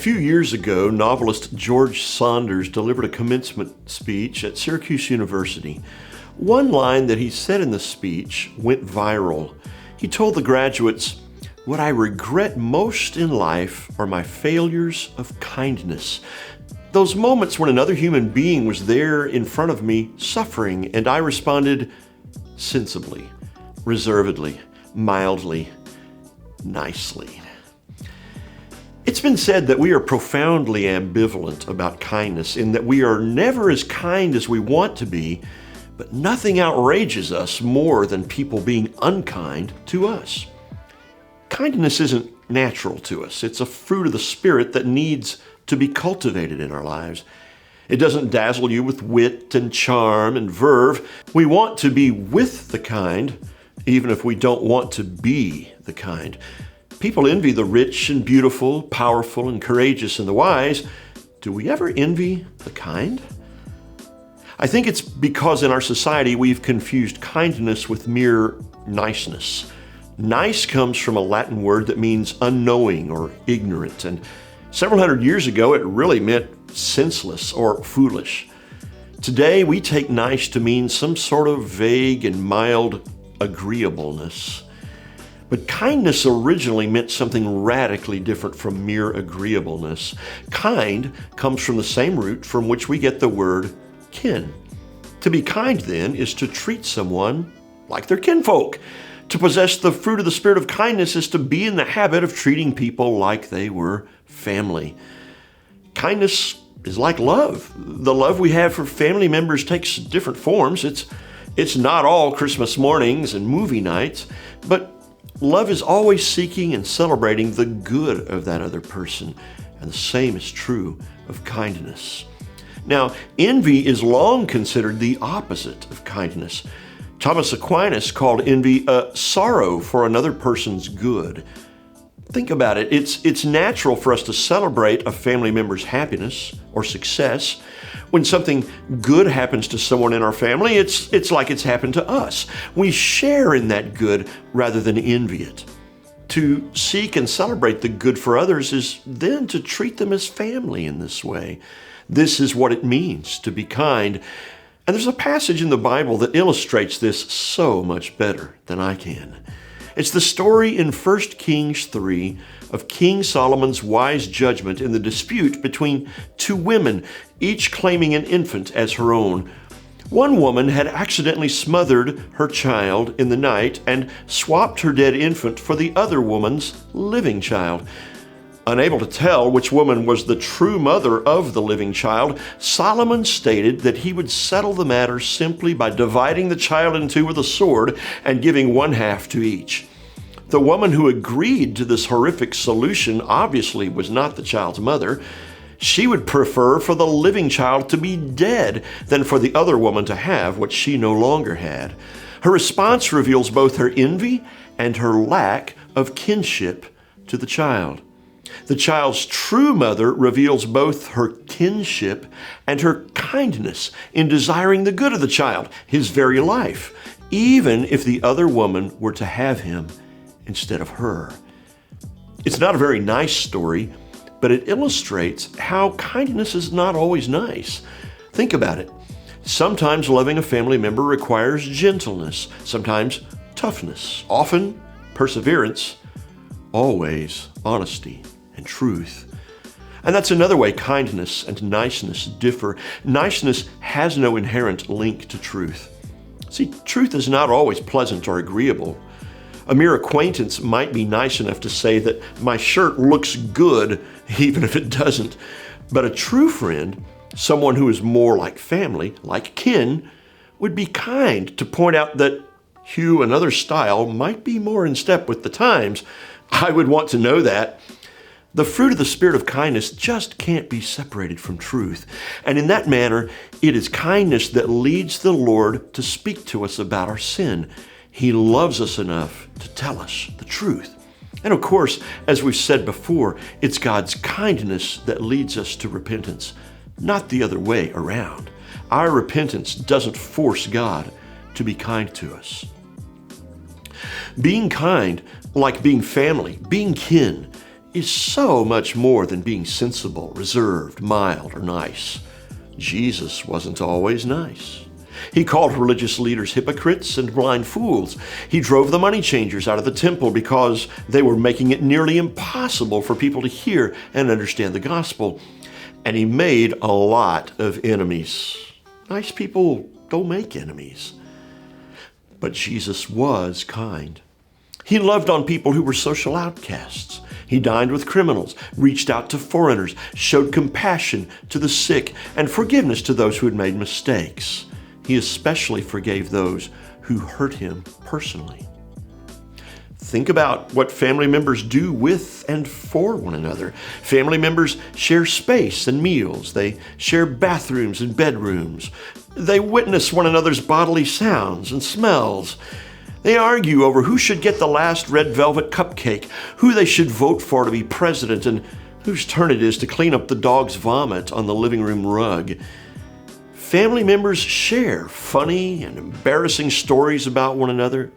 few years ago, novelist George Saunders delivered a commencement speech at Syracuse University. One line that he said in the speech went viral. He told the graduates, "What I regret most in life are my failures of kindness. Those moments when another human being was there in front of me suffering, and I responded sensibly, reservedly, mildly, nicely." It's been said that we are profoundly ambivalent about kindness in that we are never as kind as we want to be, but nothing outrages us more than people being unkind to us. Kindness isn't natural to us. It's a fruit of the Spirit that needs to be cultivated in our lives. It doesn't dazzle you with wit and charm and verve. We want to be with the kind, even if we don't want to be the kind. People envy the rich and beautiful, powerful and courageous and the wise. Do we ever envy the kind? I think it's because in our society we've confused kindness with mere niceness. Nice comes from a Latin word that means unknowing or ignorant, and several hundred years ago it really meant senseless or foolish. Today we take nice to mean some sort of vague and mild agreeableness. But kindness originally meant something radically different from mere agreeableness. Kind comes from the same root from which we get the word kin. To be kind, then, is to treat someone like their kinfolk. To possess the fruit of the Spirit of kindness is to be in the habit of treating people like they were family. Kindness is like love. The love we have for family members takes different forms. It's not all Christmas mornings and movie nights, but love is always seeking and celebrating the good of that other person, and the same is true of kindness. Now, envy is long considered the opposite of kindness. Thomas Aquinas called envy a sorrow for another person's good. Think about it. It's natural for us to celebrate a family member's happiness or success. When something good happens to someone in our family, it's like it's happened to us. We share in that good rather than envy it. To seek and celebrate the good for others is then to treat them as family in this way. This is what it means to be kind. And there's a passage in the Bible that illustrates this so much better than I can. It's the story in 1 Kings 3 of King Solomon's wise judgment in the dispute between two women, each claiming an infant as her own. One woman had accidentally smothered her child in the night and swapped her dead infant for the other woman's living child. Unable to tell which woman was the true mother of the living child, Solomon stated that he would settle the matter simply by dividing the child in two with a sword and giving one half to each. The woman who agreed to this horrific solution obviously was not the child's mother. She would prefer for the living child to be dead than for the other woman to have what she no longer had. Her response reveals both her envy and her lack of kinship to the child. The child's true mother reveals both her kinship and her kindness in desiring the good of the child, his very life, even if the other woman were to have him instead of her. It's not a very nice story, but it illustrates how kindness is not always nice. Think about it. Sometimes loving a family member requires gentleness, sometimes toughness, often perseverance, always honesty and truth. And that's another way kindness and niceness differ. Niceness has no inherent link to truth. See, truth is not always pleasant or agreeable. A mere acquaintance might be nice enough to say that my shirt looks good, even if it doesn't. But a true friend, someone who is more like family, like kin, would be kind to point out that Hugh, another style, might be more in step with the times. I would want to know that. The fruit of the Spirit of kindness just can't be separated from truth. And in that manner, it is kindness that leads the Lord to speak to us about our sin. He loves us enough to tell us the truth. And of course, as we've said before, it's God's kindness that leads us to repentance, not the other way around. Our repentance doesn't force God to be kind to us. Being kind, like being family, being kin, is so much more than being sensible, reserved, mild, or nice. Jesus wasn't always nice. He called religious leaders hypocrites and blind fools. He drove the money changers out of the temple because they were making it nearly impossible for people to hear and understand the gospel. And he made a lot of enemies. Nice people don't make enemies. But Jesus was kind. He loved on people who were social outcasts. He dined with criminals, reached out to foreigners, showed compassion to the sick, and forgiveness to those who had made mistakes. He especially forgave those who hurt him personally. Think about what family members do with and for one another. Family members share space and meals. They share bathrooms and bedrooms. They witness one another's bodily sounds and smells. They argue over who should get the last red velvet cupcake, who they should vote for to be president, and whose turn it is to clean up the dog's vomit on the living room rug. Family members share funny and embarrassing stories about one another.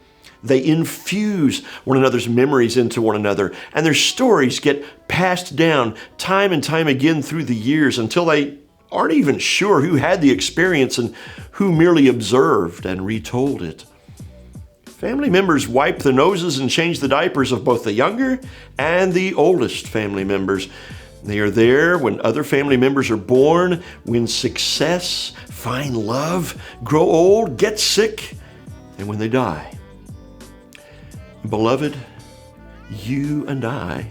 They infuse one another's memories into one another, and their stories get passed down time and time again through the years until they aren't even sure who had the experience and who merely observed and retold it. Family members wipe the noses and change the diapers of both the younger and the oldest family members. They are there when other family members are born, win success, find love, grow old, get sick, and when they die. Beloved, you and I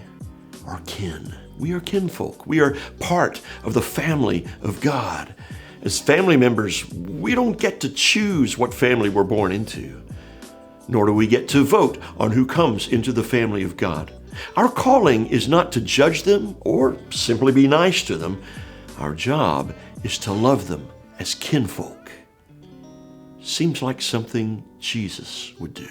are kin. We are kinfolk. We are part of the family of God. As family members, we don't get to choose what family we're born into, nor do we get to vote on who comes into the family of God. Our calling is not to judge them or simply be nice to them. Our job is to love them as kinfolk. Seems like something Jesus would do.